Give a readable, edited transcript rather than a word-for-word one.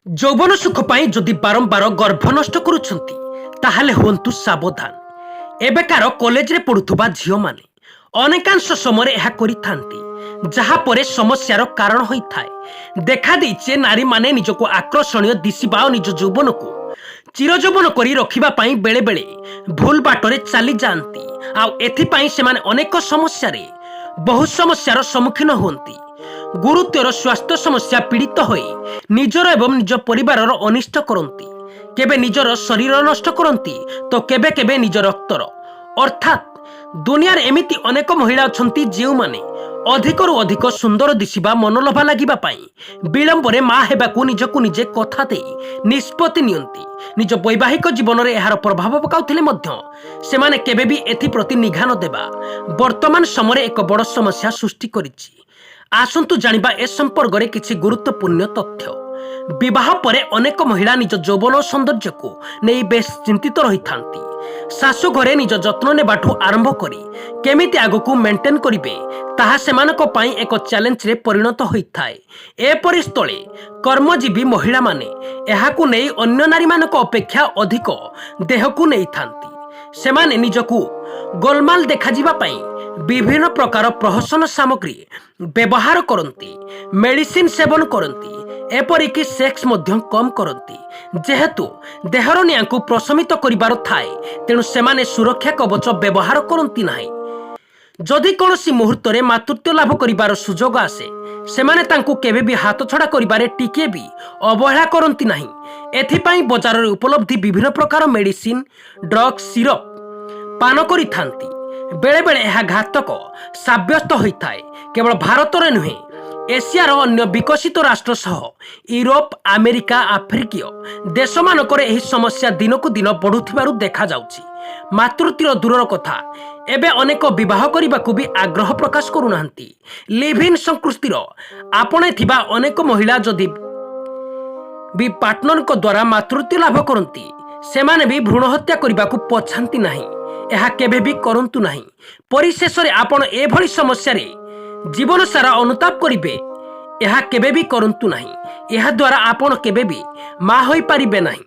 যৌବନ ସୁଖ ପାଇଁ ଯଦି ବାରମ୍ବାର ଗର୍ଭ ନଷ୍ଟ କରୁଛନ୍ତି ତାହେଲେ ହୁଅନ୍ତୁ ସାବଧାନ। ଏବେକାର କଲେଜରେ ପଢୁଥିବା ଝିଅମାନେ ଅନେକାଂଶ ସମୟରେ ଏହା କରିଥାନ୍ତି, ଯାହା ପରେ ସମସ୍ୟାର କାରଣ ହୋଇଥାଏ। ଦେଖାଦେଇଛି ନାରୀମାନେ ନିଜକୁ ଆକର୍ଷଣୀୟ ଦିଶିବା ଓ ନିଜ ଯୌବନକୁ ଚିରଯୌବନ କରି ରଖିବା ପାଇଁ ବେଳେ ବେଳେ ଭୁଲ ବାଟରେ ଚାଲି ଯାଆନ୍ତି। ଆଉ ଏଥିପାଇଁ ସେମାନେ ଅନେକ ବହୁ ସମସ୍ୟାର ସମ୍ମୁଖୀନ ହୁଅନ୍ତି। ଗୁରୁତର ସ୍ୱାସ୍ଥ୍ୟ ସମସ୍ୟା ପୀଡ଼ିତ ହୋଇ ନିଜର ଏବଂ ନିଜ ପରିବାରର ଅନିଷ୍ଟ କରନ୍ତି। କେବେ ନିଜର ଶରୀର ନଷ୍ଟ କରନ୍ତି ତ କେବେ କେବେ ନିଜ ରକ୍ତର। ଅର୍ଥାତ୍ ଦୁନିଆରେ ଏମିତି ଅନେକ ମହିଳା ଅଛନ୍ତି ଯେଉଁମାନେ ଅଧିକରୁ ଅଧିକ ସୁନ୍ଦର ଦିଶିବା, ମନଲୋଭା ଲାଗିବା ପାଇଁ ବିଳମ୍ବରେ ମା ହେବାକୁ ନିଜକୁ ନିଜେ କଥା ଦେଇ ନିଷ୍ପତ୍ତି ନିଅନ୍ତି। ନିଜ ବୈବାହିକ ଜୀବନରେ ଏହାର ପ୍ରଭାବ ପକାଉଥିଲେ ମଧ୍ୟ ସେମାନେ କେବେ ବି ଏଥିପ୍ରତି ନିଘା ନ ଦେବା ବର୍ତ୍ତମାନ ସମୟରେ ଏକ ବଡ଼ ସମସ୍ୟା ସୃଷ୍ଟି କରିଛି। ଆସନ୍ତୁ ଜାଣିବା ଏ ସମ୍ପର୍କରେ କିଛି ଗୁରୁତ୍ୱପୂର୍ଣ୍ଣ ତଥ୍ୟ। ବିବାହ ପରେ ଅନେକ ମହିଳା ନିଜ ଯୌବନ ଓ ସୌନ୍ଦର୍ଯ୍ୟକୁ ନେଇ ବେଶ ଚିନ୍ତିତ ରହିଥାନ୍ତି। ଶାଶୁ ଘରେ ନିଜ ଯତ୍ନ ନେବାଠୁ ଆରମ୍ଭ କରି କେମିତି ଆଗକୁ ମେଣ୍ଟେନ୍ କରିବେ ତାହା ସେମାନଙ୍କ ପାଇଁ ଏକ ଚ୍ୟାଲେଞ୍ଜରେ ପରିଣତ ହୋଇଥାଏ। ଏପରି ସ୍ଥଳେ କର୍ମଜୀବୀ ମହିଳାମାନେ ଏହାକୁ ନେଇ ଅନ୍ୟ ନାରୀମାନଙ୍କ ଅପେକ୍ଷା ଅଧିକ ଦେହକୁ ନେଇଥାନ୍ତି। ସେମାନେ ନିଜକୁ ଗୋଲମାଲ ଦେଖାଯିବା ପାଇଁ ବିଭିନ୍ନ ପ୍ରକାର ପ୍ରହସନ ସାମଗ୍ରୀ ବ୍ୟବହାର କରନ୍ତି, ମେଡିସିନ ସେବନ କରନ୍ତି, ଏପରିକି ସେକ୍ସ ମଧ୍ୟ କମ୍ କରନ୍ତି। ଯେହେତୁ ଦେହର ନିଆଁକୁ ପ୍ରଶମିତ କରିବାର ଥାଏ, ତେଣୁ ସେମାନେ ସୁରକ୍ଷା କବଚ ବ୍ୟବହାର କରନ୍ତି ନାହିଁ। ଯଦି କୌଣସି ମୁହୂର୍ତ୍ତରେ ମାତୃତ୍ୱ ଲାଭ କରିବାର ସୁଯୋଗ ଆସେ, ସେମାନେ ତାଙ୍କୁ କେବେ ବି ହାତଛଡ଼ା କରିବାରେ ଟିକିଏ ବି ଅବହେଳା କରନ୍ତି ନାହିଁ। ଏଥିପାଇଁ ବଜାରରେ ଉପଲବ୍ଧ ବିଭିନ୍ନ ପ୍ରକାର ମେଡିସିନ, ଡ୍ରଗ୍ସ, ସିରପ ପାନ କରିଥାନ୍ତି। ବେଳେବେଳେ ଏହା ଘାତକ ସାବ୍ୟସ୍ତ ହୋଇଥାଏ। କେବଳ ଭାରତରେ ନୁହେଁ, ଏସିଆର ଅନ୍ୟ ବିକଶିତ ରାଷ୍ଟ୍ର ସହ ୟୁରୋପ, ଆମେରିକା, ଆଫ୍ରିକୀୟ ଦେଶମାନଙ୍କରେ ଏହି ସମସ୍ୟା ଦିନକୁ ଦିନ ବଢ଼ୁଥିବାରୁ ଦେଖାଯାଉଛି। ମାତୃତ୍ୱର ଦୂରର କଥା, ଏବେ ଅନେକ ବିବାହ କରିବାକୁ ବି ଆଗ୍ରହ ପ୍ରକାଶ କରୁନାହାନ୍ତି। ଲିଭ୍ ଇନ୍ ସଂସ୍କୃତିର ଆପଣେଇଥିବା ଅନେକ ମହିଳା ଯଦି ବି ପାର୍ଟନରଙ୍କ ଦ୍ୱାରା ମାତୃତ୍ୱ ଲାଭ କରନ୍ତି, ସେମାନେ ବି ଭ୍ରୂଣ ହତ୍ୟା କରିବାକୁ ପଛାନ୍ତି ନାହିଁ। ଏହା କେବେ ବି କରନ୍ତୁ ନାହିଁ। ପରିଶେଷରେ ଆପଣ ଏଭଳି ସମସ୍ୟାରେ ଜୀବନ ସାରା ଅନୁତାପ କରିବେ। ଏହା କେବେ ବି କରନ୍ତୁ ନାହିଁ। ଏହା ଦ୍ୱାରା ଆପଣ କେବେ ବି ମା ହୋଇପାରିବେ ନାହିଁ।